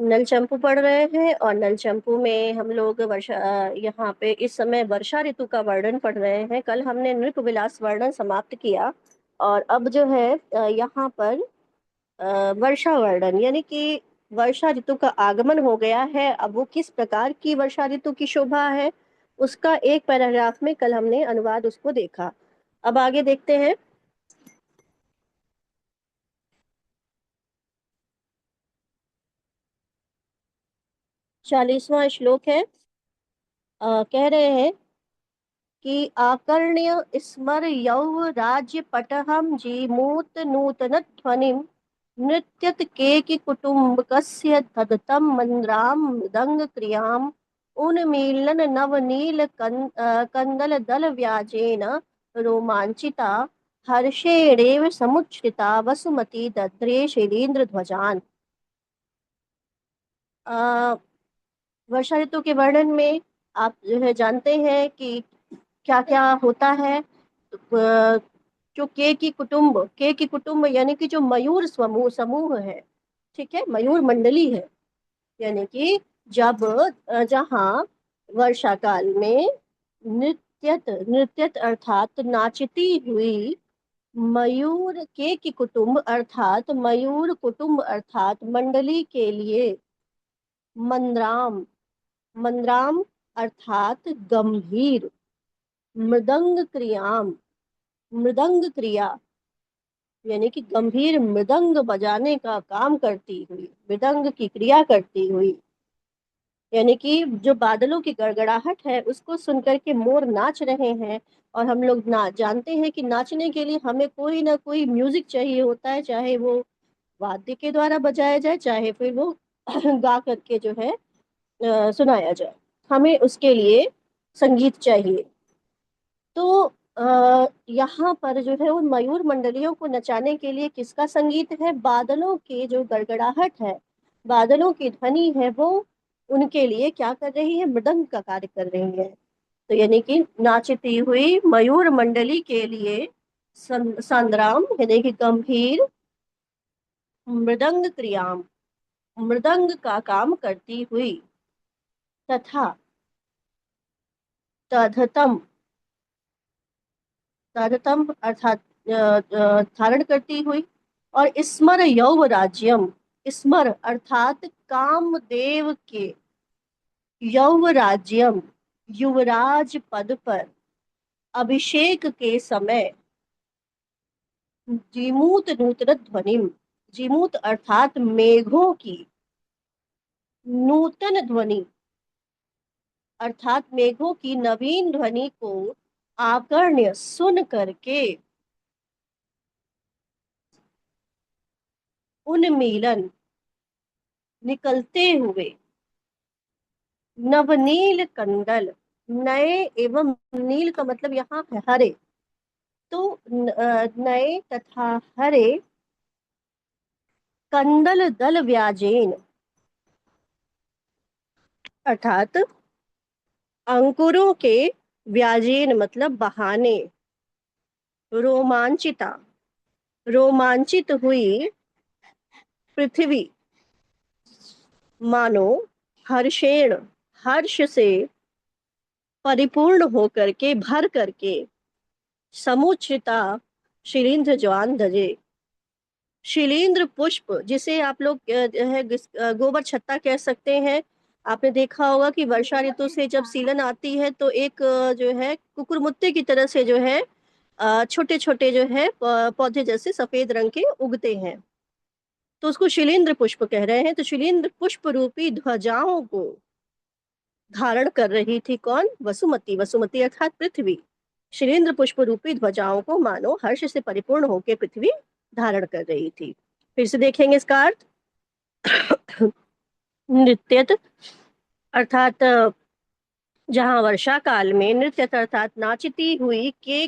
नल चंपू पढ़ रहे हैं, और नल चंपू में हम लोग वर्षा यहाँ पे इस समय वर्षा ऋतु का वर्णन पढ़ रहे हैं। कल हमने नृप विलास वर्णन समाप्त किया, और अब जो है यहाँ पर वर्षा वर्णन, यानी कि वर्षा ऋतु का आगमन हो गया है। अब वो किस प्रकार की वर्षा ऋतु की शोभा है, उसका एक पैराग्राफ में कल हमने अनुवाद उसको देखा। अब आगे देखते हैं। 40वां श्लोक है। कह रहे हैं कि आकर्ण्य स्मर यौ राज्य पटहम जीमूत नूतन ध्वनिम नृत्यत केकि कुटुम्बकस्य धदतम मंद्राम मृदंग क्रियाम उन्मीलन नवनील कंदल दल व्याजेन रोमांचिता हर्षेणेव समुच्छ्रिता वसुमती दद्रे शैलेन्द्र ध्वजान। अ, वर्षा ऋतु के वर्णन में आप जो है जानते हैं कि क्या क्या होता है। जो के की कुटुंब यानी कि जो मयूर समूह समूह है, ठीक है, मयूर मंडली है। यानी कि जब जहाँ वर्षा काल में नृत्यत नृत्यत अर्थात नाचती हुई मयूर के की कुटुंब अर्थात मयूर कुटुंब अर्थात मंडली के लिए मंद्राम, मंद्राम अर्थात गंभीर, मृदंग क्रियाम, मृदंग क्रिया यानी कि गंभीर मृदंग बजाने का काम करती हुई, मृदंग की क्रिया करती हुई, यानी कि जो बादलों की गड़गड़ाहट है उसको सुनकर के मोर नाच रहे हैं। और हम लोग ना जानते हैं कि नाचने के लिए हमें कोई ना कोई म्यूजिक चाहिए होता है, चाहे वो वाद्य के द्वारा बजाया जाए, चाहे फिर वो गा करके जो है सुनाया जाए। हमें उसके लिए संगीत चाहिए। तो यहाँ पर जो है उन मयूर मंडलियों को नचाने के लिए किसका संगीत है? बादलों की जो गड़गड़ाहट है, बादलों की ध्वनि है, वो उनके लिए क्या कर रही है? मृदंग का कार्य कर रही है। तो यानी कि नाचती हुई मयूर मंडली के लिए संग्राम यानी कि गंभीर मृदंग क्रियाम, मृदंग का काम करती हुई, तथा तदतम, तदतम अर्थात धारण करती हुई, और स्मर यौव राज्यम, स्मर अर्थात कामदेव के, यौव राज्यम युवराज पद पर अभिषेक के समय, जीमूत नूतन ध्वनिम, जीमूत अर्थात मेघों की, नूतन ध्वनि अर्थात मेघों की नवीन ध्वनि को आकर्ण्य सुन करके उन्मीलन निकलते हुए नवनील कंदल, नए एवं नील का मतलब यहाँ है हरे, तो नए तथा हरे कंदल दल व्याजेन अर्थात अंकुरों के, व्याजेन मतलब बहाने, रोमांचिता रोमांचित हुई पृथ्वी मानो हर्षेण, हर्ष से परिपूर्ण होकर के, भर करके, समुचिता शिलींध्र ज्वान धजे, शिलींद्र पुष्प जिसे आप लोग गोबर छत्ता कह सकते हैं। आपने देखा होगा कि वर्षा ऋतु से जब सीलन आती है तो एक जो है कुकुरमुत्ते की तरह से जो है छोटे छोटे जो है पौधे जैसे सफेद रंग के उगते हैं, तो उसको शिलींद्र पुष्प कह रहे हैं। तो शिलींद्र पुष्प रूपी ध्वजाओं को धारण कर रही थी कौन? वसुमती, वसुमती अर्थात पृथ्वी। शिलींद्र पुष्प रूपी ध्वजाओं को मानो हर्ष से परिपूर्ण होकर पृथ्वी धारण कर रही थी। फिर से देखेंगे इसका अर्थ। नृत्यत अर्थात जहाँ वर्षा काल में नृत्यत अर्थात नाचती हुई के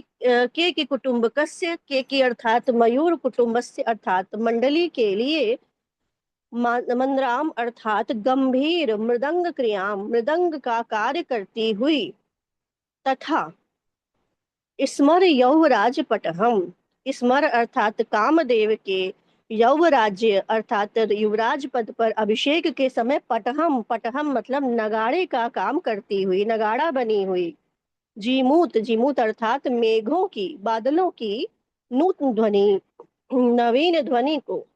की कुटुंबकस्य, के की अर्थात मयूर कुटुंबस्य अर्थात मंडली के लिए, मंद्राम अर्थात गंभीर मृदंग क्रियाम, मृदंग का कार्य करती हुई, तथा स्मर यौवराज पटहम, स्मर अर्थात कामदेव के यौवराज्य अर्थात युवराज पद पर अभिषेक के समय पटहम, पटहम मतलब नगाड़े का काम करती हुई, नगाड़ा बनी हुई। जीमूत, जीमूत अर्थात मेघों की, बादलों की नूतन ध्वनि, नवीन ध्वनि को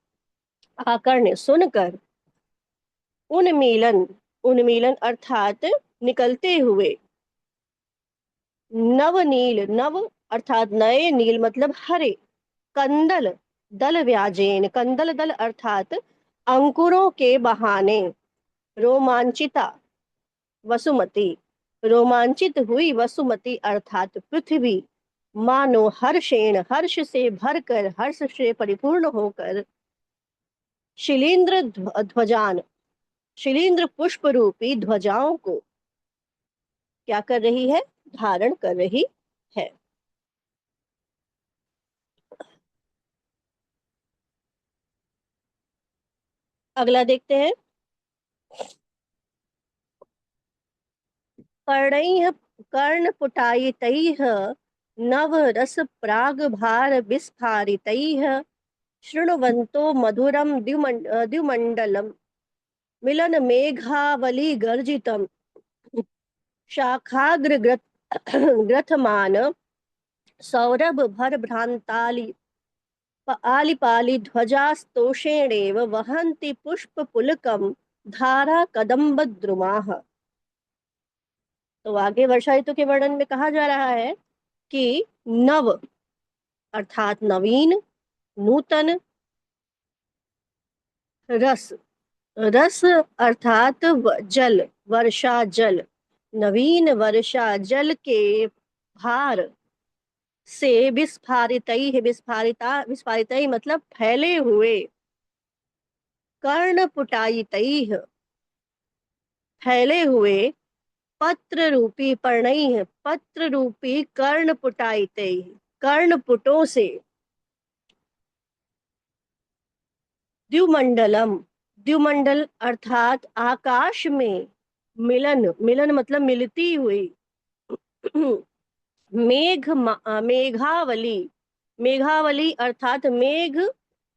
आकर्ण सुनकर, उन्मीलन, उन्मीलन अर्थात निकलते हुए, नवनील, नव अर्थात नए, नील मतलब हरे, कंदल दल व्याजेन, कंदल दल अर्थात अंकुरों के बहाने, रोमांचिता वसुमती, रोमांचित हुई वसुमती अर्थात पृथ्वी, मानो हर्षेण, हर्ष से भरकर, हर्ष से परिपूर्ण होकर, शिलींद्र ध्वजान, शिलींद्र पुष्प रूपी ध्वजाओं को क्या कर रही है, धारण कर रही है। अगला देखते हैं। कर्णैः कर्णपुटायितैः नव रस प्राग भार विस्फारितैः शृण्वन्तो मधुरं द्युमण्डलम् मिलन मेघावली गर्जितम् शाखाग्र ग्रथमान सौरभ भर भ्रांताली आलिपाली ध्वजास्तोषेणेव वहन्ति पुष्पपुलकं धारा कदम्ब द्रुमाः। तो आगे वर्षा ऋतु के वर्णन में कहा जा रहा है कि नव अर्थात नवीन, नूतन, रस, रस अर्थात जल, वर्षा जल, नवीन वर्षा जल के भार से विस्फारितई, विस्फारिता, विस्फारितई मतलब फैले हुए, कर्णपुटायितई फैले हुए, पत्र रूपी पर्णई, पत्र रूपी कर्णपुटायितई कर्णपुटों से, द्युमंडलम, द्युमंडल अर्थात आकाश में, मिलन, मिलन मतलब मिलती हुई, मेघावली, मेघावली अर्थात मेघ,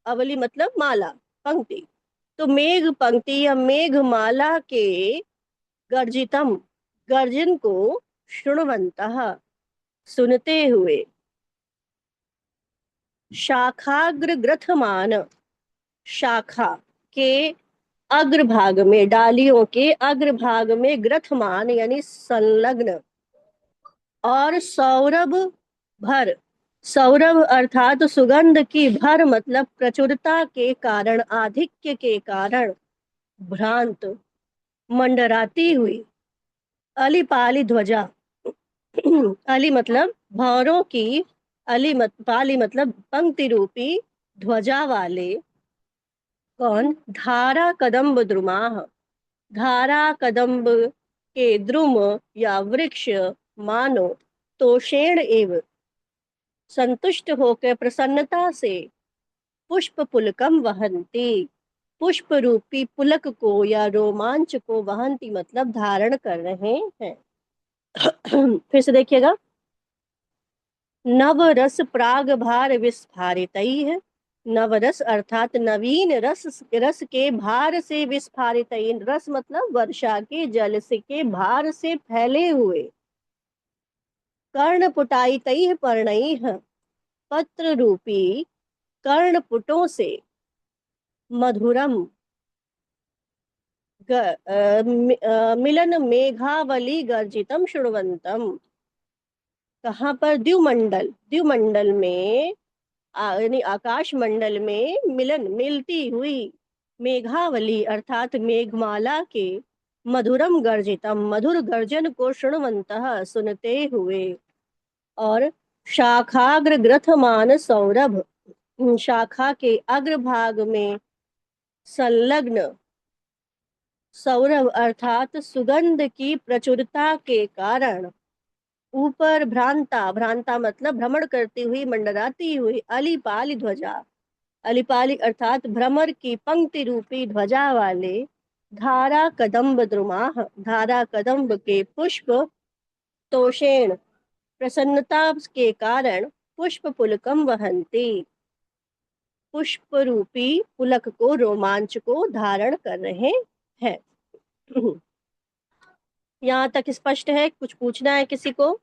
अवली मतलब माला, पंक्ति, तो मेघ पंक्ति या मेघमाला के गर्जितम, गर्जन को शृण्वन्तः सुनते हुए, शाखाग्र ग्रथमान, शाखा के अग्रभाग में, डालियों के अग्रभाग में, ग्रथमान यानी संलग्न, और सौरभ भर, सौरभ अर्थात सुगंध की, भर मतलब प्रचुरता के कारण, आधिक्य के कारण, भ्रांत मंडराती हुई, अलिपाली ध्वजा, अली मतलब भौरों की, पाली मतलब पंक्ति रूपी ध्वजा वाले, कौन, धारा कदम्ब द्रुमाह, धारा कदम्ब के द्रुम या वृक्ष, मानो तोषेण एव संतुष्ट होकर प्रसन्नता से, पुष्प पुलकम वहंती, पुष्प रूपी पुलक को या रोमांच को, वहंती मतलब धारण कर रहे हैं। फिर से देखिएगा। नव रस प्राग भार विस्फारित है, नवरस अर्थात नवीन रस, रस के भार से, विस्फारित, रस मतलब वर्षा के जल से के भार से फैले हुए, कर्णपुटायित पर्णई, पत्र रूपी कर्णपुटों से, मधुरम मिलन मेघावली गर्जितम शृण्वन्तम, कहाँ पर, द्युमंडल, द्युमंडल में, यानी आकाश मंडल में मिलन, मिलती हुई, मेघावली अर्थात मेघमाला के, मधुरम गर्जितम मधुर गर्जन को शृण्वन्तः सुनते हुए, और शाखाग्र ग्रथमान सौरभ, शाखा के अग्रभाग में संलग्न, सौरभ अर्थात सुगंध की प्रचुरता के कारण, ऊपर भ्रांता, भ्रांता मतलब भ्रमण करती हुई, मंडराती हुई, अलिपाली ध्वजा, अलिपाली अर्थात भ्रमर की पंक्ति रूपी ध्वजा वाले, धारा कदम्ब द्रुमाह, धारा कदम्ब के पुष्प, तोषेण प्रसन्नता के कारण, पुष्प पुलकम वहंती पुष्प रूपी पुलक को, रोमांच को धारण कर रहे हैं। यहाँ तक स्पष्ट है? कुछ पूछना है किसी को?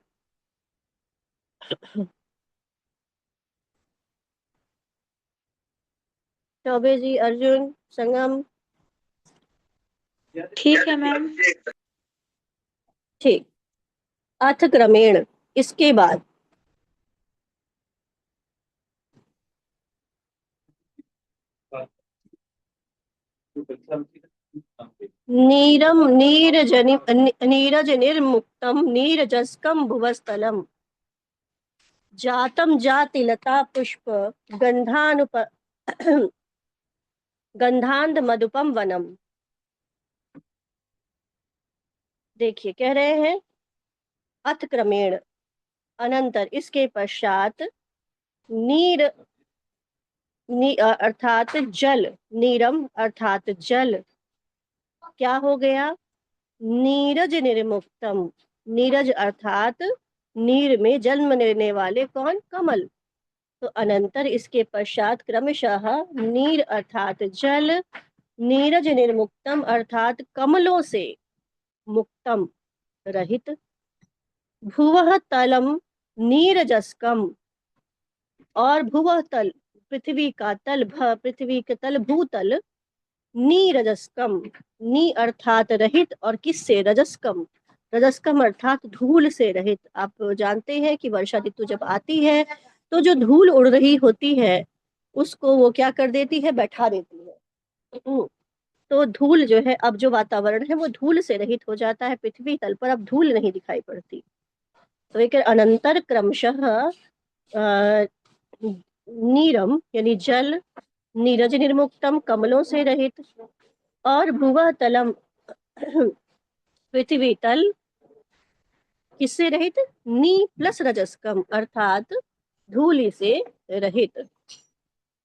चौबे जी, अर्जुन, संगम? ठीक है मैम। ठीक। अथ क्रमेण, इसके बाद। नीरम नीरजनि नीरज निर्मुक्तम नीरजस्कम भुवस्तलम जातम जातिलता पुष्प गंधानुप गंधांध मधुपम वनम। देखिए, कह रहे हैं अथ क्रमेण, अनंतर, इसके पश्चात, नीर अर्थात जल, नीरम अर्थात जल, क्या हो गया? नीरज निर्मुक्तम, नीरज अर्थात नीर में जन्म लेने वाले कौन? कमल। तो अनंतर, इसके पश्चात, क्रमशः नीर अर्थात जल, नीरज निर्मुक्तम अर्थात कमलों से मुक्तम रहित, भुवः तलम नीरजस्कम, और भुवः तल, पृथ्वी का तल, पृथ्वी के तल, भूतल, नीरजस्कम, नी अर्थात रहित, और किससे? रजस्कम, रजस्कम अर्थात धूल से रहित। आप जानते हैं कि वर्षा ऋतु जब आती है तो जो धूल उड़ रही होती है उसको वो क्या कर देती है? बैठा देती है। तो धूल जो है, अब जो वातावरण है वो धूल से रहित हो जाता है, पृथ्वी तल पर अब धूल नहीं दिखाई पड़ती। तो एक अनंतर क्रमशः नीरम यानी जल, नीरज निर्मुक्तम कमलों से रहित, और भुवः तलम पृथ्वी तल, किससे रहित? नी प्लस रजस्कम अर्थात धूलि से रहित,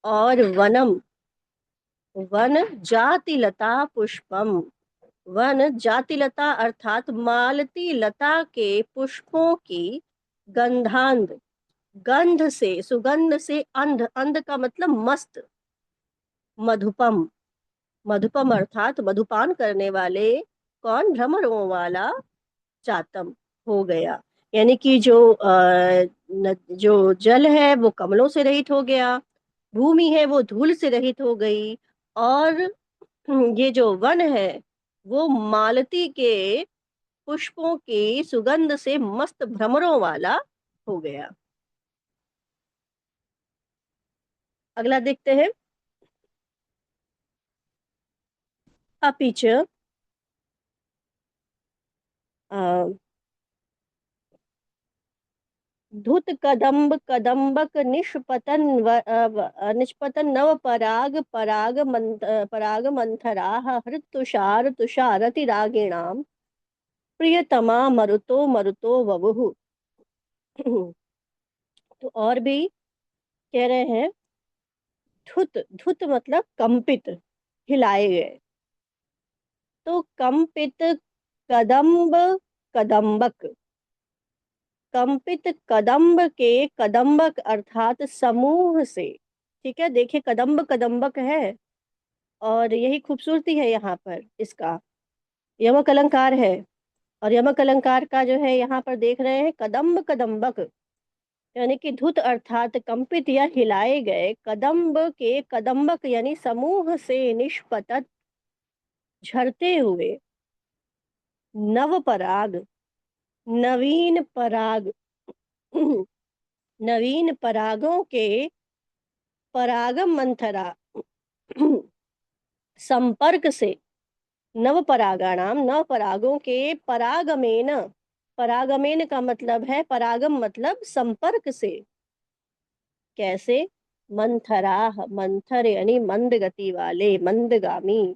और वनम, वन जातिलता पुष्पम, वन जातिलता अर्थात मालती लता के पुष्पों की गंधांध, गंध से, सुगंध से, अंध, अंध का मतलब मस्त, मधुपम, मधुपम अर्थात मधुपान करने वाले कौन? भ्रमरों वाला चातम हो गया। यानी कि जो जल है वो कमलों से रहित हो गया, भूमि है वो धूल से रहित हो गई, और ये जो वन है वो मालती के पुष्पों की सुगंध से मस्त भ्रमरों वाला हो गया। अगला देखते हैं। अपीच धुत कदम्ब कदम्बक निष्पतन निष्पतन नव पराग पराग मंथराः हृत तुषार तुषारति रागिणाम प्रियतमा मरुतो मरुतो ववुः। तो और भी कह रहे हैं, धुत, धुत मतलब कंपित, हिलाए गए। तो कंपित कदम्ब कदम्बक, कंपित कदम्ब के, कदम्बक अर्थात समूह से। ठीक है, देखिए कदम्ब कदम्बक है, और यही खूबसूरती है यहाँ पर इसका। यमक अलंकार है, और यमक अलंकार का जो है यहाँ पर देख रहे हैं कदम्ब कदम्बक, यानी कि धुत अर्थात कंपित या हिलाए गए, कदम्ब के, कदम्बक यानी समूह से निष्पतत, झरते हुए, नव पराग, नवीन पराग, नवीन परागों के, परागम मंथरा, संपर्क से, नव परागाणाम, नव परागों के, परागमेन, परागमेन का मतलब है, परागम मतलब संपर्क से। कैसे? मंथराह, मंथर यानी मंद गति वाले, मंदगामी,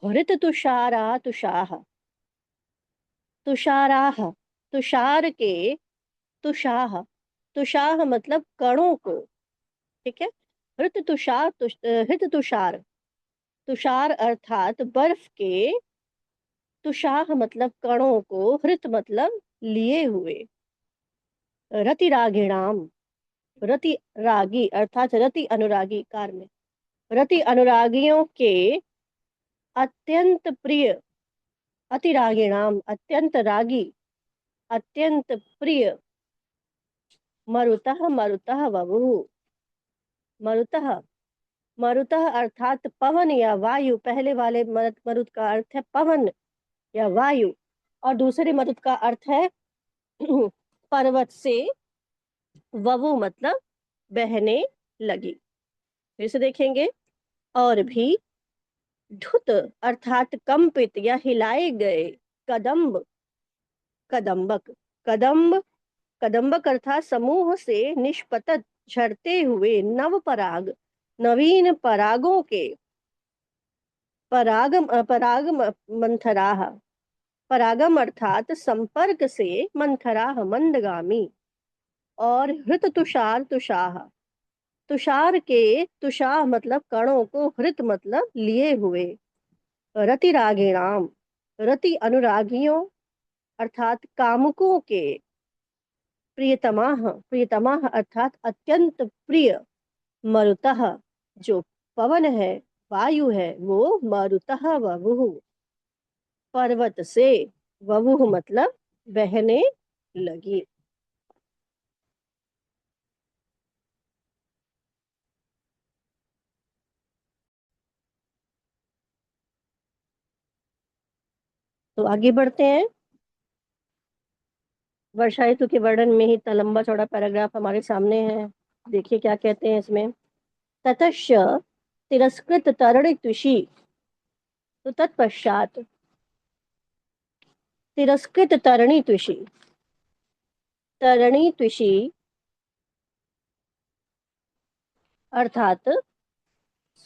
हृत तुषारा तुषाह, तुषाराह, तुषार के, तुषाह, तुषाह मतलब कणों को। ठीक है, हृत तुषार, हृत तुषार, तुषार अर्थात बर्फ के, तुषाह मतलब कणों को, हृत मतलब लिए हुए, रतिरागिणाम, रति रागी अर्थात रति अनुरागी कार में, रति अनुरागियों के अत्यंत प्रिय, अतिरागिणाम अत्यंत रागी, अत्यंत प्रिय, मरुतः मरुतः ववु, मरुतः, मरुतः अर्थात पवन या वायु, पहले वाले मरुत का अर्थ है पवन या वायु, और दूसरे मरुत का अर्थ है पर्वत से, ववु मतलब बहने लगी। फिर से देखेंगे, और भी धुत अर्थात कंपित या हिलाए गए, कदम्ब, कदम्बक, कदम्ब, कदम्बक अर्थात समूह से निष्पतत झड़ते हुए नव पराग, नवीन परागों के, पराग मंथराह, परागम अर्थात संपर्क से, मंथराह मंदगामी, और हृत तुषार तुषाह, तुषार के, तुषाह मतलब कणों को, हृत मतलब लिए हुए, रति रागिणाम रति अनुरागियों अर्थात कामुकों के, प्रियतमाह, प्रियतमाह अर्थात अत्यंत प्रिय, मरुतः जो पवन है, वायु है, वो मरुतः ववुः पर्वत से, ववुः मतलब बहने लगी। तो आगे बढ़ते हैं। वर्षा ऋतु के वर्णन में ही इतना लंबा चौड़ा पैराग्राफ हमारे सामने है। देखिए क्या कहते हैं इसमें, ततश्च तिरस्कृत तरणि त्विषि, तो तत्पश्चात तिरस्कृत तरणि त्विषि, तरणि त्विषि अर्थात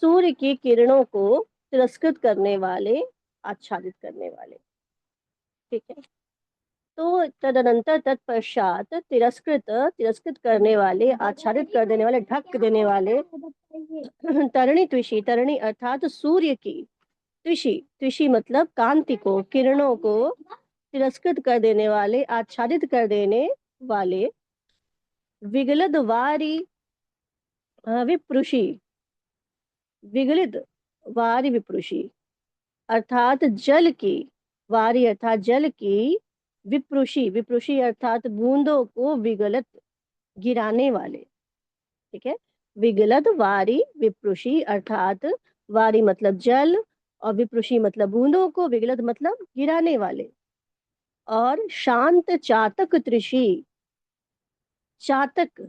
सूर्य की किरणों को तिरस्कृत करने वाले, आच्छादित करने वाले, ठीक है। तो तदनंतर तत्पश्चात तिरस्कृत, तिरस्कृत करने वाले, आच्छादित कर देने वाले, ढक देने वाले, तरणि त्विषि, तरणि अर्थात सूर्य की, त्विषि, त्विषि मतलब कांति को, किरणों को तिरस्कृत कर देने वाले, आच्छादित कर देने वाले, विगलद वारी विप्रुषि, विगलित वारी विप्रुषि अर्थात जल की, वारी अर्थात जल की, विप्रुषि, विप्रुषि अर्थात बूंदों को विगलत, गिराने वाले, ठीक है। विगलत वारी विप्रुषि अर्थात वारी मतलब जल, और विप्रुषि मतलब बूंदों को, विगलत मतलब गिराने वाले, और शांत चातक त्रिषि, चातक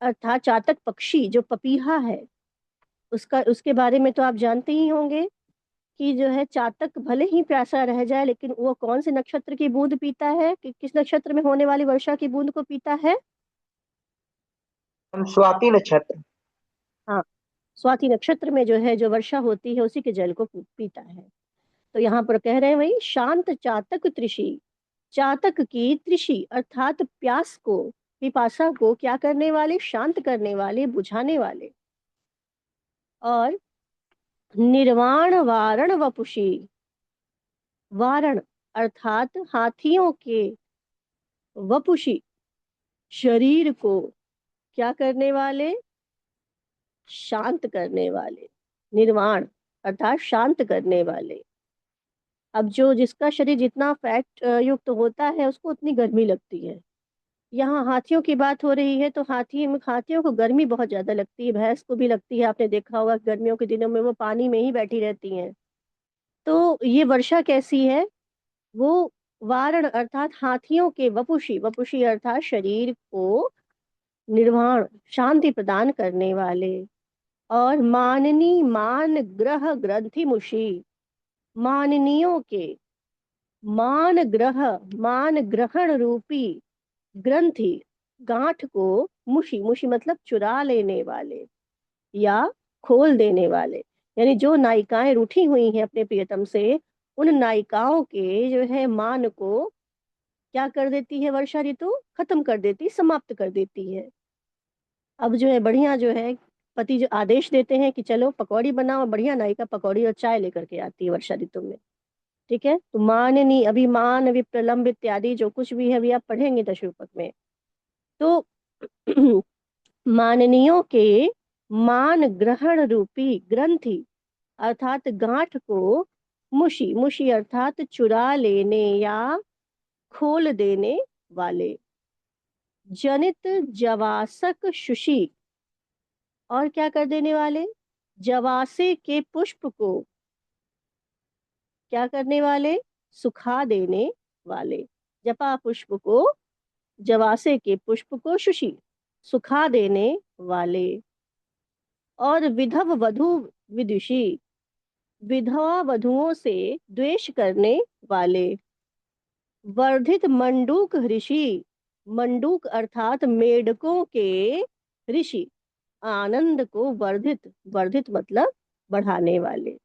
अर्थात चातक पक्षी जो पपीहा है, उसका, उसके बारे में तो आप जानते ही होंगे कि जो है चातक भले ही प्यासा रह जाए, लेकिन वो कौन से नक्षत्र की बूंद पीता है, कि किस नक्षत्र में होने वाली वर्षा की बूंद को पीता है? हम स्वाति नक्षत्र। हाँ, स्वाति नक्षत्र में जो है, जो वर्षा होती है उसी के जल को पीता है। तो यहाँ पर कह रहे हैं वही शांत चातक त्रिषि, चातक की त्रिषि अर्थात प्यास को, पिपासा को क्या करने वाले, शांत करने वाले, बुझाने वाले, और निर्वाण वारण वपुषी, वारण अर्थात हाथियों के, वपुषी शरीर को क्या करने वाले, शांत करने वाले, निर्वाण अर्थात शांत करने वाले। अब जो जिसका शरीर जितना फैट युक्त होता है उसको उतनी गर्मी लगती है। यहाँ हाथियों की बात हो रही है, तो हाथियों को गर्मी बहुत ज्यादा लगती है, भैंस को भी लगती है। आपने देखा होगा गर्मियों के दिनों में वो पानी में ही बैठी रहती हैं। तो ये वर्षा कैसी है, वो वारण अर्थात हाथियों के, वपुषी, वपुषी अर्थात शरीर को निर्वाण, शांति प्रदान करने वाले, और माननी मान ग्रह ग्रंथि मुषी, माननियों के, मान ग्रह, मान ग्रहण रूपी ग्रंथि, गांठ को, मुषी, मुषी मतलब चुरा लेने वाले या खोल देने वाले, यानी जो नायिकाएं रूठी हुई हैं अपने प्रियतम से, उन नायिकाओं के जो है मान को क्या कर देती है वर्षा ऋतु, खत्म कर देती, समाप्त कर देती है। अब जो है बढ़िया जो है पति जो आदेश देते हैं कि चलो पकौड़ी बनाओ, बढ़िया नायिका पकौड़ी और चाय लेकर के आती है वर्षा ऋतु में, ठीक है। तो माननी, अभिमान, विप्रलंब इत्यादि जो कुछ भी है अभी आप पढ़ेंगे दशरूपक में। तो माननीयों के मान ग्रहण रूपी ग्रंथि अर्थात गांठ को मुशी, मुशी अर्थात चुरा लेने या खोल देने वाले। जनित जवासक शुषि, और क्या कर देने वाले? जवासे के पुष्प को क्या करने वाले? सुखा देने वाले। जपा पुष्प को, जवासे के पुष्प को शुषि, सुखा देने वाले। और विधव वधु विदुषी, विधवा वधुओं से द्वेष करने वाले। वर्धित मंडूक ऋषि, मंडूक अर्थात मेढकों के ऋषि, आनंद को वर्धित, वर्धित मतलब बढ़ाने वाले।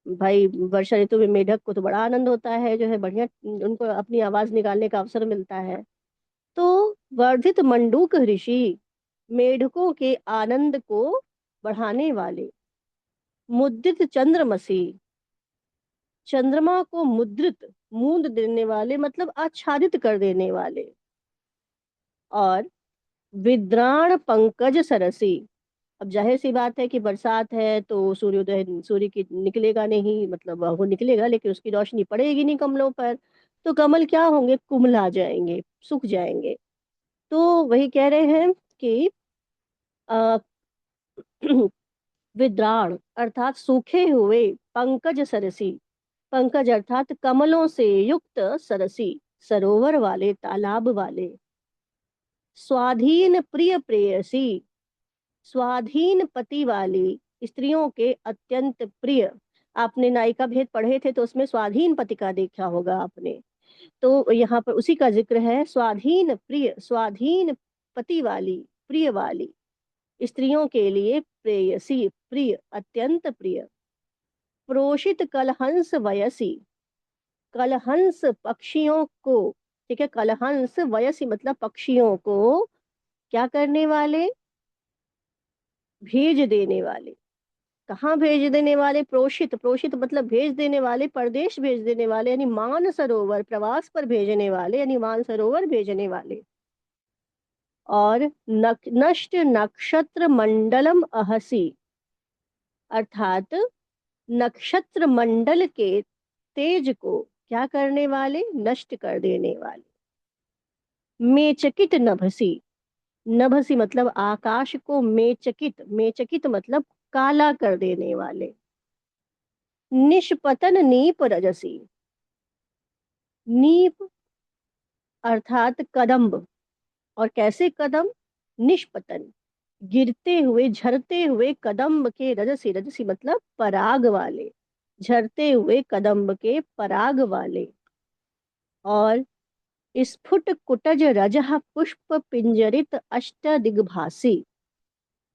भाई वर्षा ऋतु में मेढक को तो बड़ा आनंद होता है, जो है बढ़िया उनको अपनी आवाज निकालने का अवसर मिलता है। तो वर्धित मंडूक ऋषि, मेढकों के आनंद को बढ़ाने वाले। मुद्रित चंद्रमसी, चंद्रमा को मुद्रित, मूंद देने वाले मतलब आच्छादित कर देने वाले। और विद्राण पंकज सरसी, अब जाहिर सी बात है कि बरसात है तो सूर्योदय, सूर्य की निकलेगा नहीं, मतलब वो निकलेगा लेकिन उसकी रोशनी पड़ेगी नहीं कमलों पर, तो कमल क्या होंगे? कुम्हला जाएंगे, सूख जाएंगे। तो वही कह रहे हैं कि आ, विद्राण अर्थात सूखे हुए, पंकज सरसी, पंकज अर्थात कमलों से युक्त सरसी, सरोवर वाले, तालाब वाले। स्वाधीन प्रिय प्रेयसी, स्वाधीन पति वाली स्त्रियों के अत्यंत प्रिय। आपने नायिका भेद पढ़े थे तो उसमें स्वाधीन पति का देखा होगा आपने, तो यहाँ पर उसी का जिक्र है। स्वाधीन प्रिय, स्वाधीन पति वाली, प्रिय वाली स्त्रियों के लिए प्रेयसी, प्रिय, अत्यंत प्रिय। प्रोषित कलहंस वयसी, कलहंस पक्षियों को, ठीक है, कलहंस वयसी मतलब पक्षियों को क्या करने वाले? भेज देने वाले। कहाँ भेज देने वाले? प्रोषित, प्रोषित मतलब भेज देने वाले, परदेश भेज देने वाले, यानी मान सरोवर, प्रवास पर भेजने वाले, यानी मान सरोवर भेजने वाले। और नष्ट नक्षत्र मंडलम अहसी, अर्थात नक्षत्र मंडल के तेज को क्या करने वाले? नष्ट कर देने वाले। मेचकित नभसी, नभसी मतलब आकाश को मेचकित, मेचकित मतलब काला कर देने वाले। निष्पतन नीप रजसी, नीप अर्थात कदम्ब, और कैसे कदम? निष्पतन, गिरते हुए, झरते हुए कदम्ब के, रजसी, रजसी मतलब पराग वाले, झरते हुए कदम्ब के पराग वाले। और स्फुट कुटज रजह पुष्प पिंजरित अष्ट दिग्भासी,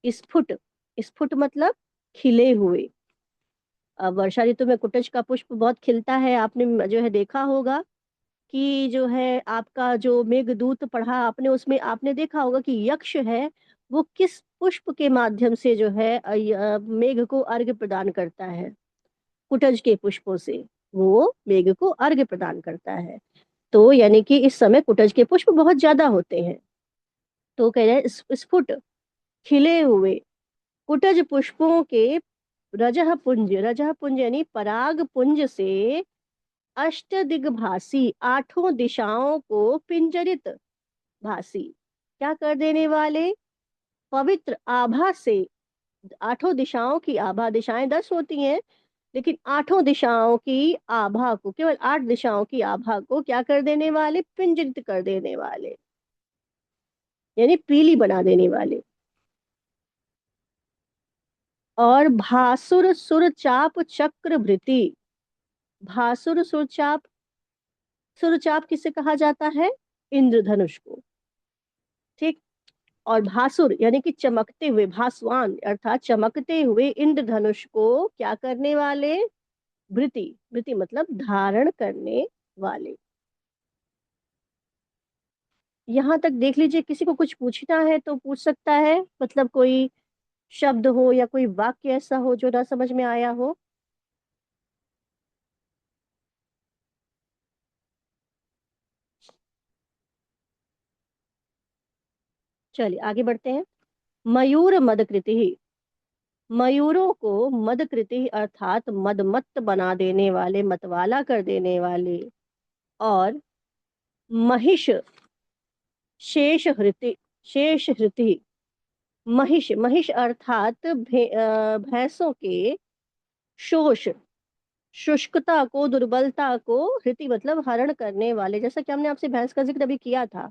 स्फुट, स्फुट मतलब खिले हुए। अब वर्षा ऋतु में कुटज का पुष्प बहुत खिलता है, आपने जो है देखा होगा कि जो है आपका जो मेघदूत पढ़ा आपने, उसमें आपने देखा होगा कि यक्ष है वो किस पुष्प के माध्यम से जो है मेघ को अर्घ्य प्रदान करता है? कुटज के पुष्पों से वो मेघ को अर्घ्य प्रदान करता है। तो यानी कि इस समय कुटज के पुष्प बहुत ज्यादा होते हैं। तो कह रहे हैं स्फुट, खिले हुए कुटज पुष्पों के रजह पुंज, रजह पुंज यानी पराग पुंज से अष्ट दिग्भासी, आठों दिशाओं को पिंजरित, भासी क्या कर देने वाले? पवित्र आभा से, आठों दिशाओं की आभा, दिशाएं 10 होती हैं लेकिन आठों दिशाओं की आभा को, केवल 8 दिशाओं की आभा को क्या कर देने वाले? पिंजरित कर देने वाले, यानी पीली बना देने वाले। और भासुर सुरचाप चक्र भृति, भासुर सुरचाप, सुरचाप किसे कहा जाता है? इंद्रधनुष को, ठीक। और भासुर यानी कि चमकते हुए, भासवान अर्थात चमकते हुए इंद्रधनुष को क्या करने वाले? भृति, भृति मतलब धारण करने वाले। यहाँ तक देख लीजिए, किसी को कुछ पूछना है तो पूछ सकता है, मतलब कोई शब्द हो या कोई वाक्य ऐसा हो जो ना समझ में आया हो। चलिए आगे बढ़ते हैं। मयूर मदकृति, मयूरों को मदकृति अर्थात मदमत्त बना देने वाले, मतवाला कर देने वाले। और महिष, शेष हृति, महिष, महिष अर्थात भैंसों के शोष, शुष्कता को, दुर्बलता को, हृति मतलब हरण करने वाले। जैसा कि हमने आपसे भैंस का जिक्र अभी किया था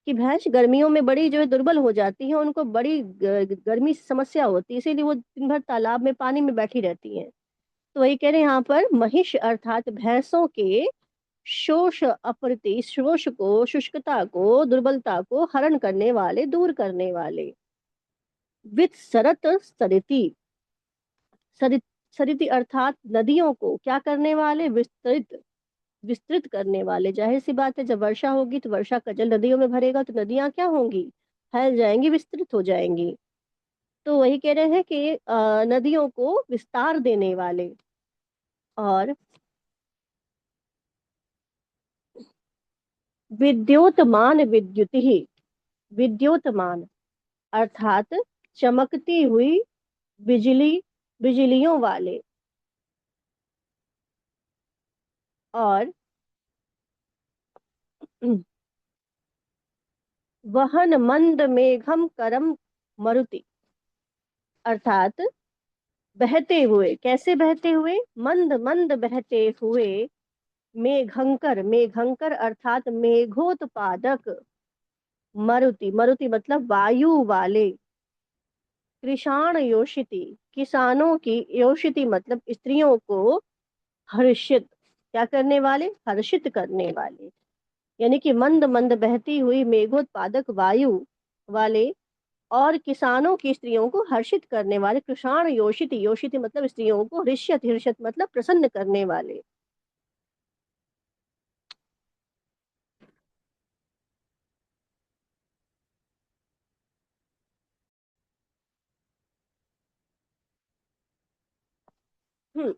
कि भैंस गर्मियों में बड़ी जो है दुर्बल हो जाती है, उनको बड़ी गर्मी से समस्या होती है, इसीलिए वो दिन भर तालाब में पानी में बैठी रहती हैं। तो वही कह रहे हैं यहाँ पर, महिष अर्थात भैंसों के शोष अप्रति, शोष को, शुष्कता को, दुर्बलता को हरण करने वाले, दूर करने वाले। वित सरत सरिति, सरित, सरिति अर्थात नदियों को क्या करने वाले, विस्तृत, विस्तृत करने वाले। जाहिर सी बात है, जब वर्षा होगी तो वर्षा का जल नदियों में भरेगा तो नदियां क्या होंगी, फैल जाएंगी, विस्तृत हो जाएंगी। तो वही कह रहे हैं कि नदियों को विस्तार देने वाले। और विद्योतमान विद्युति, विद्योतमान अर्थात चमकती हुई बिजली, बिजलियों वाले। और वहन मंद मेघम करम मरुति अर्थात बहते हुए, कैसे बहते हुए, मंद मंद बहते हुए, मेघंकर, मेघंकर अर्थात मेघोत्पादक, मरुति, मरुति मतलब वायु वाले। कृषाण योषिति, किसानों की, योषिति मतलब स्त्रियों को, हर्षित, क्या करने वाले, हर्षित करने वाले। यानी कि मंद मंद बहती हुई मेघोत्पादक वायु वाले, और किसानों की स्त्रियों को हर्षित करने वाले। कृषाण योषित, योषित मतलब स्त्रियों को, हृष्यत, हर्षित मतलब प्रसन्न करने वाले। हम्म।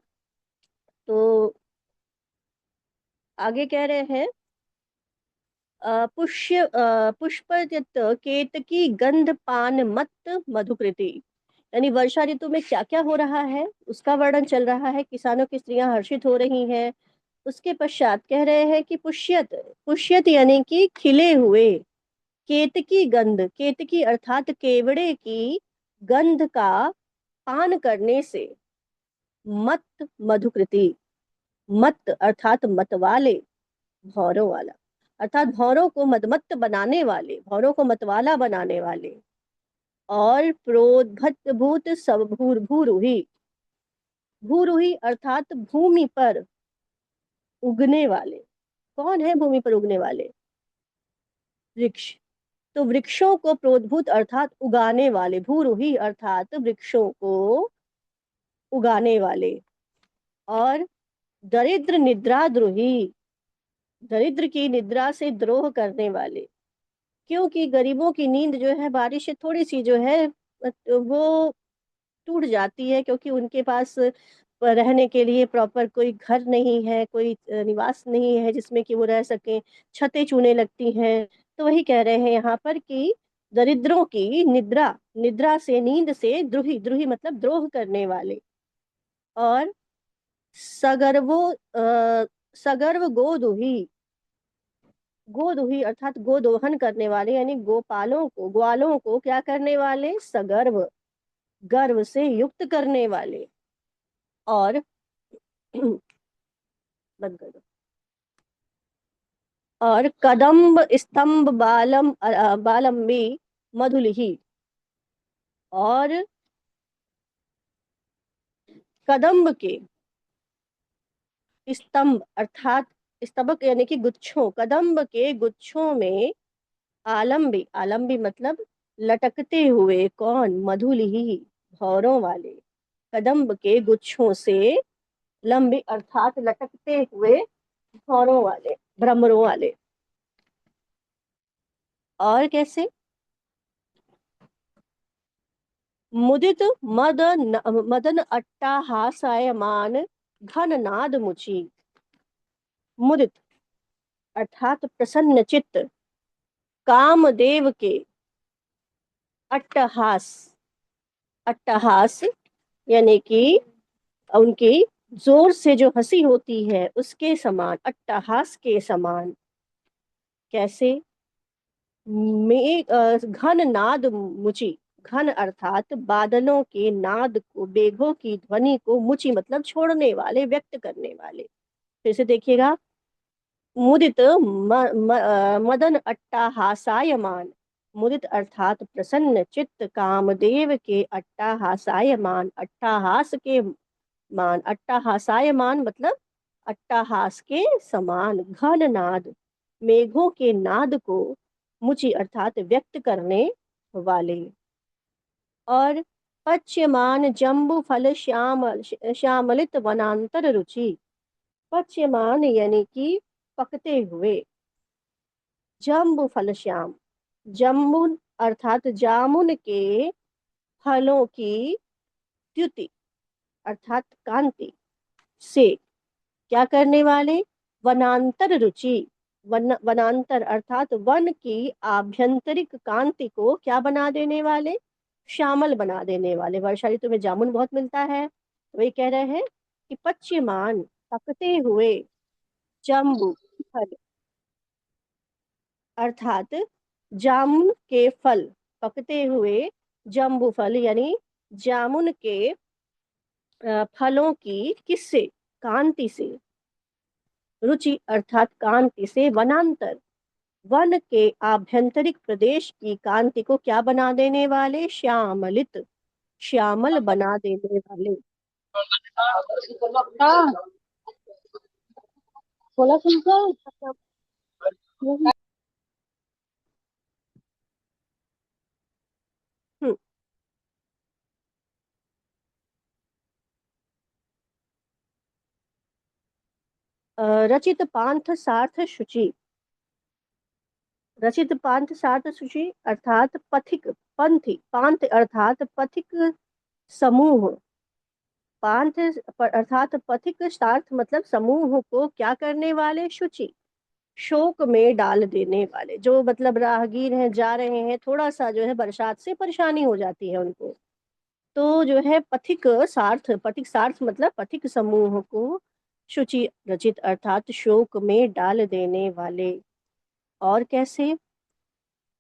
तो आगे कह रहे हैं, पुष्पयत केतकी गंध पान मत्त मधुकृति। यानी वर्षा ऋतु में क्या क्या हो रहा है उसका वर्णन चल रहा है, किसानों की स्त्रियां हर्षित हो रही हैं। उसके पश्चात कह रहे हैं कि पुष्यत, पुष्यत यानी कि खिले हुए, केतकी गंध, केतकी अर्थात केवड़े की गंध का पान करने से, मत मधुकृति, मत अर्थात मतवाले, भौरों वाला, अर्थात भौरों को मदमत्त बनाने वाले, भौरों को मतवाला बनाने वाले। और प्रोद्भत भूत सब भूर भूरुही, भूरुही अर्थात भूमि पर उगने वाले। कौन है भूमि पर उगने वाले, वृक्ष। तो वृक्षों को प्रोद्भूत अर्थात उगाने वाले, भूरुही अर्थात वृक्षों को उगाने वाले। और दरिद्र निद्रा द्रोही, दरिद्र की निद्रा से द्रोह करने वाले। क्योंकि गरीबों की नींद जो है बारिश से थोड़ी सी जो है वो टूट जाती है, क्योंकि उनके पास रहने के लिए प्रॉपर कोई घर नहीं है, कोई निवास नहीं है जिसमें कि वो रह सकें, छतें चूने लगती हैं। तो वही कह रहे हैं यहाँ पर कि दरिद्रों की निद्रा, निद्रा से, नींद से, द्रोही, द्रोही मतलब द्रोह करने वाले। और सगर्वो सगर्व गोदुही, गोदुही अर्थात गोदोहन करने वाले, यानी गोपालों को, ग्वालों को क्या करने वाले, सगर्व, गर्व से युक्त करने वाले। और बंद कर दो। और कदम्ब स्तंभ बालम बालम्बी मधुलिही। और कदम्ब के स्तंभ अर्थात स्तबक यानी कि गुच्छों, कदम्ब के गुच्छों में, आलम्बी, आलम्बी मतलब लटकते हुए, कौन, मधुलिही, भौरों वाले। कदम्ब के गुच्छों से, लंबे अर्थात लटकते हुए, भौरों वाले, भ्रमरों वाले। और कैसे, मुदित मदन अट्टाहासायमान घन नाद मुचि। मुदित अर्थात प्रसन्न चित्त, कामदेव के, अट्टहास, अट्टहास यानी कि उनकी जोर से जो हंसी होती है उसके समान, अट्टहास के समान। कैसे? घन नाद मुचि, घन अर्थात बादलों के नाद को, बेघों की ध्वनि को, मुचि मतलब छोड़ने वाले, व्यक्त करने वाले। फिर से देखिएगा। मुदित मदन अट्टहासायमान, मुदित अर्थात प्रसन्न चित्त, कामदेव के अट्टहासायमान, अट्टहास के मान, अट्टहासायमान मतलब अट्टहास के समान, घन नाद, मेघों के नाद को, मुचि अर्थात व्यक्त करने वाले। और पच्यमान जम्बू फल श्यामलित वनांतर रुचि, पच्यमान यानी कि पकते हुए, जम्बू फल श्याम, जम्बुन अर्थात जामुन के फलों की द्युति अर्थात कांति से क्या करने वाले, वनांतर रुचि, वनांतर अर्थात वन की आभ्यंतरिक कांति को क्या बना देने वाले, श्यामल बना देने वाले। वर्षा ऋतु में जामुन बहुत मिलता है, वही कह रहे हैं कि पच्यमान पकते हुए जम्बू फल, अर्थात जामुन के फल, पकते हुए जम्बू फल यानी जामुन के फलों की किससे, कांति से, रुचि अर्थात कांति से, वनांतर वन के आभ्यंतरिक प्रदेश की कांति को क्या बना देने वाले, श्यामलित, श्यामल बना देने वाले। हाँ, बोला सुनता है। हम्म, रचित पांथ सार्थ शुचि, रचित पांथ सार्थ शुचि अर्थात पथिक, पंथी, पांथ अर्थात पथिक समूह, पांथ अर्थात पथिक सार्थ मतलब समूह को क्या करने वाले, शुचि शोक में डाल देने वाले। जो मतलब राहगीर हैं, जा रहे हैं, थोड़ा सा जो है बरसात से परेशानी हो जाती है उनको, तो जो है पथिक सार्थ, पथिक सार्थ मतलब पथिक समूह को शुचि रचित अर्थात शोक में डाल देने वाले। और कैसे?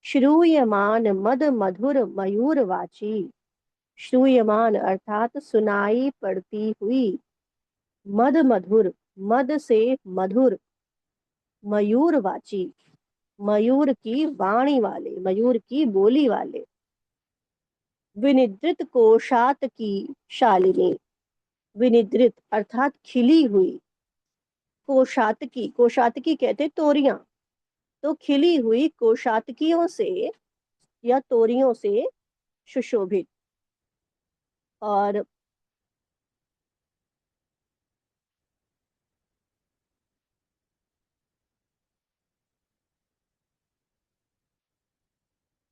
श्रूयमान मद मधुर मयूर वाची, श्रूयमान अर्थात सुनाई पड़ती हुई, मद मधुर मद से मधुर, मयूर वाची मयूर की वाणी वाले, मयूर की बोली वाले, विनिद्रित कोशात की शालिनी, विनिद्रित अर्थात खिली हुई, कोशातकी, कोशातकी कहते तोरियां, तो खिली हुई कोशातकियों से या तोरियों से सुशोभित। और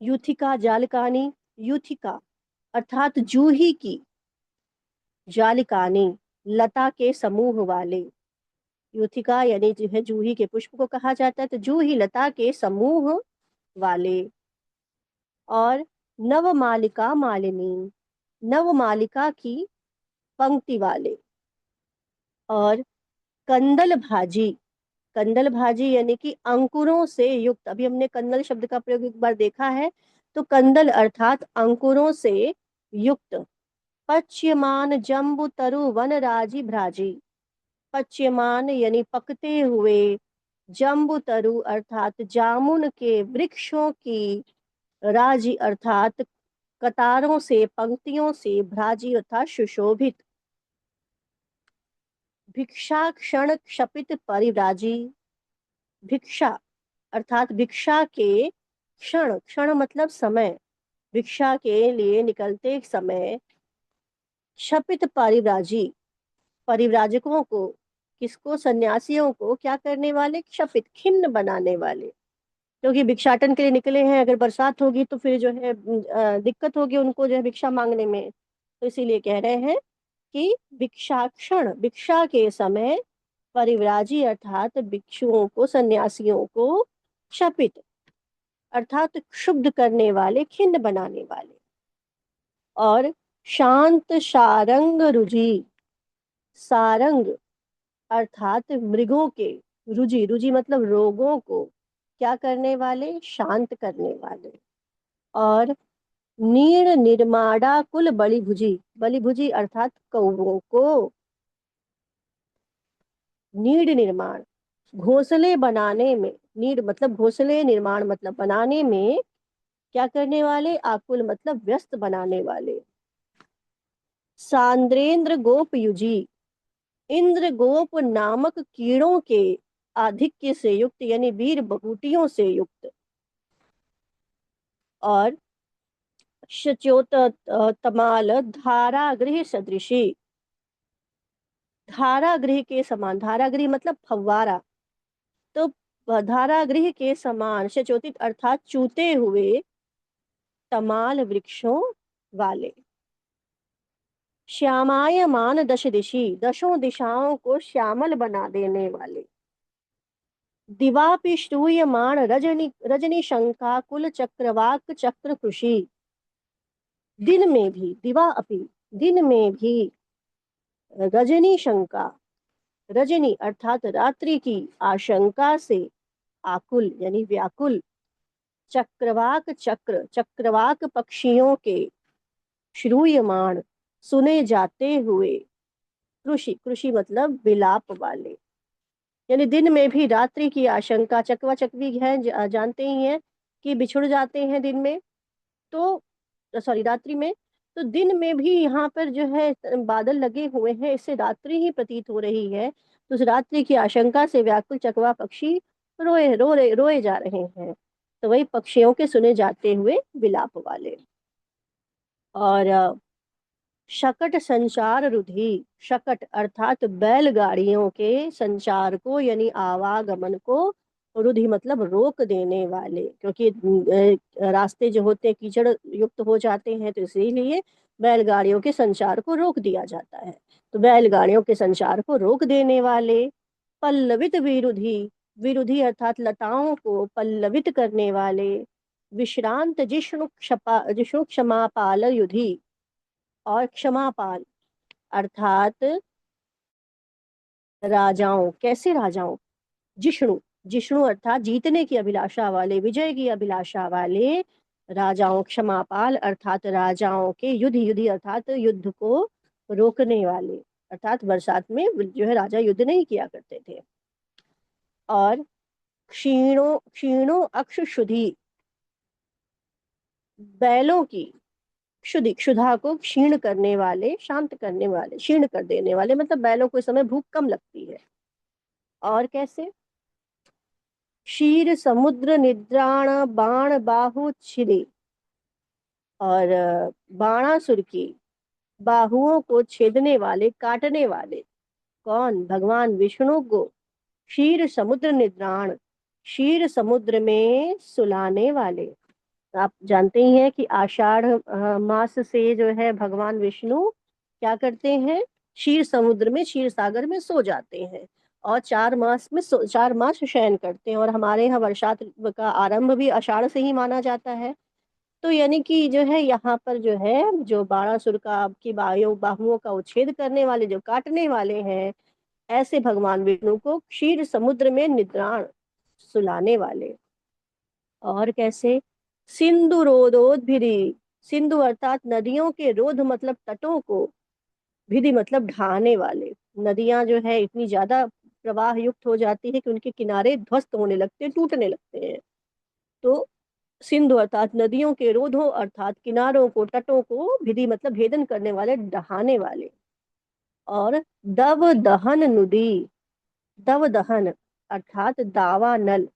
यूथिका जालकानी, यूथिका अर्थात जूही की, जालिकानी लता के समूह वाले, यूथिका यानी जो है जूही के पुष्प को कहा जाता है, तो जूही लता के समूह वाले। और नवमालिका मालिनी, नवमालिका की पंक्ति वाले। और कंदल भाजी, कंदल भाजी यानी कि अंकुरों से युक्त, अभी हमने कंदल शब्द का प्रयोग एक बार देखा है, तो कंदल अर्थात अंकुरों से युक्त। पच्यमान जम्बू तरु वन राजी भ्राजी, पच्यमान यानी पकते हुए, जम्बू तरु अर्थात जामुन के वृक्षों की, राजी अर्थात कतारों से, पंक्तियों से, भ्राजी अर्थात सुशोभित। भिक्षा क्षण क्षपित परिव्राजी, भिक्षा अर्थात भिक्षा के क्षण, क्षण मतलब समय, भिक्षा के लिए निकलते समय, क्षपित परिव्राजी परिव्राजकों को, किसको, सन्यासियों को क्या करने वाले, क्षपित खिन्न बनाने वाले। क्योंकि भिक्षाटन के लिए निकले हैं, अगर बरसात होगी तो फिर जो है दिक्कत होगी उनको जो है भिक्षा मांगने में, तो इसीलिए कह रहे हैं कि भिक्षा क्षण, भिक्षा के समय, परिव्राजी अर्थात भिक्षुओं को, सन्यासियों को क्षपित अर्थात क्षुब्ध करने वाले, खिन्न बनाने वाले। और शांत शारंग रुजि, सारंग अर्थात मृगों के, रुजि, रुजि मतलब रोगों को क्या करने वाले, शांत करने वाले। और नीड़ निर्माणा कुल बलिभुजी, बलिभुजी अर्थात कौवों को, नीड़ निर्माण घोंसले बनाने में, नीड़ मतलब घोंसले, निर्माण मतलब बनाने में क्या करने वाले, आकुल मतलब व्यस्त बनाने वाले। सांद्रेंद्र गोप युजी, इंद्र गोप नामक कीड़ों के आधिक्य से युक्त, यानी वीर बबूटियों से युक्त। और शच्योत तमाल धारागृह सदृशी, धारागृह के समान, धारागृह मतलब फव्वारा, तो धारागृह के समान शचोतित अर्थात चूते हुए, तमाल वृक्षों वाले। श्यामायमान दश दिशि, दशों दिशाओं को श्यामल बना देने वाले। दिवापि श्रूयमाण रजनी, रजनी शंका कुल चक्रवाक चक्र कृषि, दिन में भी, दिवा अपि दिन में भी, रजनी शंका, रजनी अर्थात रात्रि की आशंका से आकुल यानी व्याकुल, चक्रवाक चक्र, चक्रवाक पक्षियों के, श्रूयमाण सुने जाते हुए, कृषि, कृषि मतलब विलाप वाले, यानी दिन में भी रात्रि की आशंका, चकवा चकवी है जानते ही हैं कि बिछुड़ जाते हैं दिन में, तो सॉरी रात्रि में, तो दिन में भी यहाँ पर जो है बादल लगे हुए हैं, इससे रात्रि ही प्रतीत हो रही है, तो उस रात्रि की आशंका से व्याकुल चकवा पक्षी रोए जा रहे हैं, तो वही पक्षियों के सुने जाते हुए विलाप वाले। और शकट संचार रुधि, शकट अर्थात बैलगाड़ियों के संचार को यानी आवागमन को, रुधि मतलब रोक देने वाले, क्योंकि रास्ते जो होते हैं कीचड़ युक्त हो जाते हैं, तो इसीलिए बैलगाड़ियों के संचार को रोक दिया जाता है, तो बैलगाड़ियों के संचार को रोक देने वाले। पल्लवित विरुधि, विरुधि अर्थात लताओं को पल्लवित करने वाले। विश्रांत जिष्णु क्षमापाल युधि, और क्षमापाल अर्थात राजाओं, कैसे राजाओं, जिष्णु, जिष्णु अर्थात जीतने की अभिलाषा वाले, विजय की अभिलाषा वाले राजाओं, क्षमापाल अर्थात राजाओं के, युद्ध, युद्धि अर्थात युद्ध को रोकने वाले, अर्थात बरसात में जो है राजा युद्ध नहीं किया करते थे। और क्षीणो, क्षीणो अक्षुशुधि, बैलों की क्षुधि, क्षुधा को क्षीण करने वाले, शांत करने वाले, क्षीण कर देने वाले, मतलब बैलों को इस समय भूख कम लगती है। और कैसे, क्षीर समुद्र निद्राण बाण बाहु छिदे, और बाणासुर की बाहुओं को छेदने वाले, काटने वाले, कौन, भगवान विष्णु को क्षीर समुद्र निद्राण, क्षीर समुद्र में सुलाने वाले। आप जानते ही हैं कि आषाढ़ मास से जो है भगवान विष्णु क्या करते हैं, क्षीर समुद्र में, क्षीर सागर में सो जाते हैं, और 4 मास में 4 मास शयन करते हैं, और हमारे यहाँ वर्षात का आरंभ भी आषाढ़ से ही माना जाता है। तो यानी कि जो है यहाँ पर जो है, जो बाणासुर का की बाहुओं का उच्छेद करने वाले, जो काटने वाले हैं, ऐसे भगवान विष्णु को क्षीर समुद्र में निद्राण, सुलाने वाले। और कैसे, सिंधु रोधोद्भिदी, सिंधु अर्थात नदियों के, रोध मतलब तटों को, भिदी मतलब ढहाने वाले, नदियां जो है इतनी ज्यादा प्रवाह युक्त हो जाती है कि उनके किनारे ध्वस्त होने लगते हैं, टूटने लगते हैं, तो सिंधु अर्थात नदियों के, रोधों अर्थात किनारों को, तटों को, भिदी मतलब भेदन करने वाले, ढहाने वाले। और दव दहन नुदी, दव दहन अर्थात दावा नल,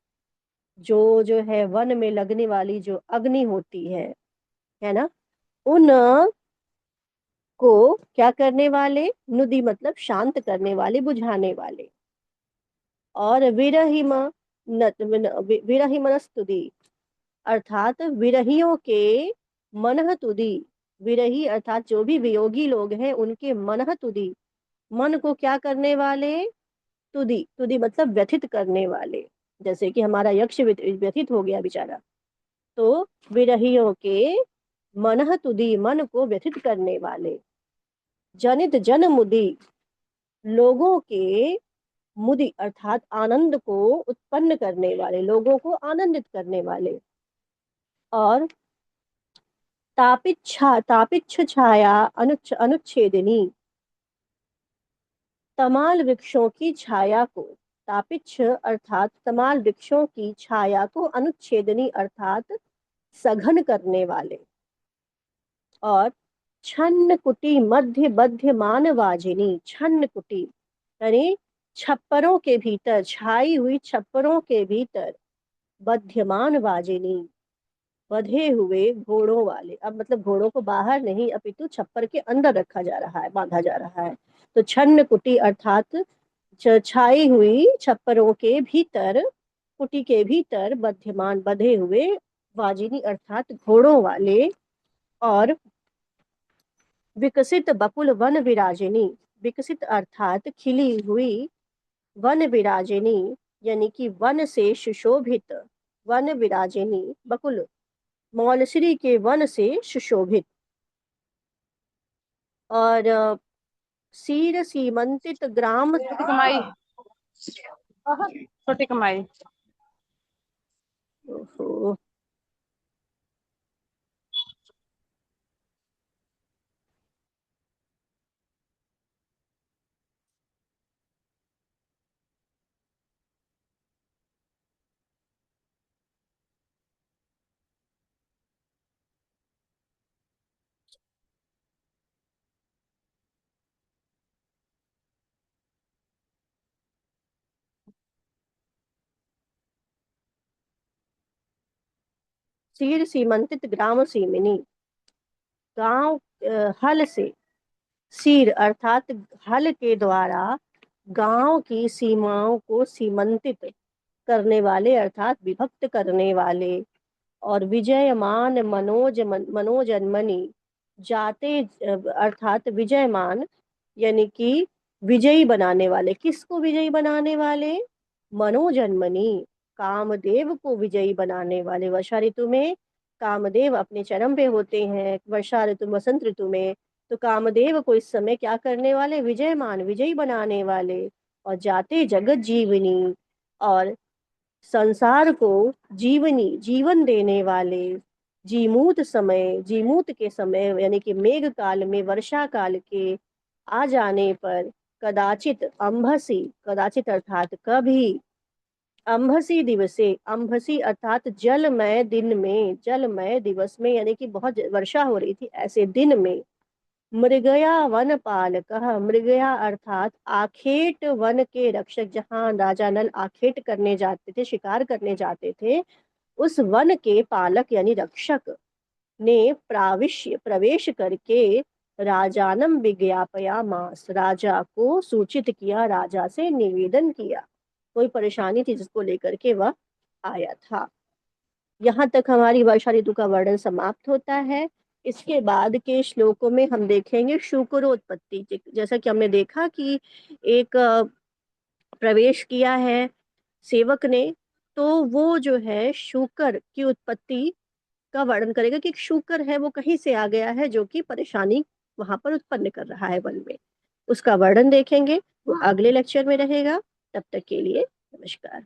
जो है वन में लगने वाली जो अग्नि होती है ना, उन को क्या करने वाले, नुदी मतलब शांत करने वाले, बुझाने वाले। और विरहिम विरहिमनस्तुति अर्थात विरहियों के मनह तुदी, विरही अर्थात जो भी वियोगी लोग हैं उनके मनह तुदी, मन को क्या करने वाले, तुदी, तुदी मतलब व्यथित करने वाले, जैसे कि हमारा यक्ष व्यथित हो गया बेचारा, तो विरहियों के मनह तुदी, मन को व्यथित करने वाले। जनित जन मुदी, लोगों के मुदी अर्थात आनंद को उत्पन्न करने वाले, लोगों को आनंदित करने वाले। और तापिच्छ छाया अनुच्छेदिनी, तमाल वृक्षों की छाया को, तापिच्छ अर्थात तमाल वृक्षों की छाया को, अनुच्छेदनी अर्थात सघन करने वाले। और छन्न कुटी मध्य बध्य मानवाजिनी, छन्न कुटी यानी छप्परों के भीतर, छाई हुई छप्परों के भीतर, बध्यमान वाजिनी बधे हुए घोड़ों वाले। अब मतलब घोड़ों को बाहर नहीं अपितु छप्पर के अंदर रखा जा रहा है, बांधा जा रहा है। तो छन्न कुटी अर्थात छाई हुई छप्परों के भीतर, कुटी के भीतर, बध्यमान बधे हुए, वाजिनी अर्थात घोड़ों वाले। और विकसित बकुल वन विराजिनी, विकसित अर्थात खिली हुई, वन विराजिनी यानी कि वन से सुशोभित, वन विराजिनी बकुल मौलश्री के वन से सुशोभित। और सीर सीमंतित ग्राम, छोटी कमाई, छोटी कमाई। ओहो, सीर सीमंतित ग्राम सीमिनी, गांव हल से, सीर अर्थात हल के द्वारा गांव की सीमाओं को सीमंतित करने वाले अर्थात विभक्त करने वाले। और विजयमान मनोजन्मनी, जाते अर्थात विजयमान यानी कि विजयी बनाने वाले। किसको विजयी बनाने वाले? मनोजन्मनी, कामदेव को विजयी बनाने वाले। वर्षा ऋतु में कामदेव अपने चरम पे होते हैं, वर्षा ऋतु वसंत ऋतु में। तो कामदेव को इस समय क्या करने वाले? विजयमान, विजयी बनाने वाले। और जाते जगत जीवनी, और संसार को जीवनी, जीवन देने वाले। जीमूत समय, जीमूत के समय यानी कि मेघ काल में, वर्षा काल के आ जाने पर, कदाचित अंभसी, कदाचित अर्थात कभी, अंभसी दिवसे, अंभसी अर्थात जलमय दिन में, जलमय दिवस में यानी कि बहुत वर्षा हो रही थी ऐसे दिन में। मृगया वन पालक, मृगया अर्थात आखेट वन के रक्षक, जहाँ राजा नल आखेट करने जाते थे, शिकार करने जाते थे, उस वन के पालक यानी रक्षक ने प्राविश्य, प्रवेश करके राजानम विज्ञापया मास, राजा को सूचित किया, राजा से निवेदन किया। कोई परेशानी थी जिसको लेकर के वह आया था। यहाँ तक हमारी वर्षा ऋतु का वर्णन समाप्त होता है। इसके बाद के श्लोकों में हम देखेंगे शुक्रोत्पत्ति। जैसा कि हमने देखा कि एक प्रवेश किया है सेवक ने, तो वो जो है शुकर की उत्पत्ति का वर्णन करेगा कि शुकर है वो कहीं से आ गया है जो कि परेशानी वहां पर उत्पन्न कर रहा है वन में। उसका वर्णन देखेंगे, वो अगले लेक्चर में रहेगा। तब तक के लिए नमस्कार।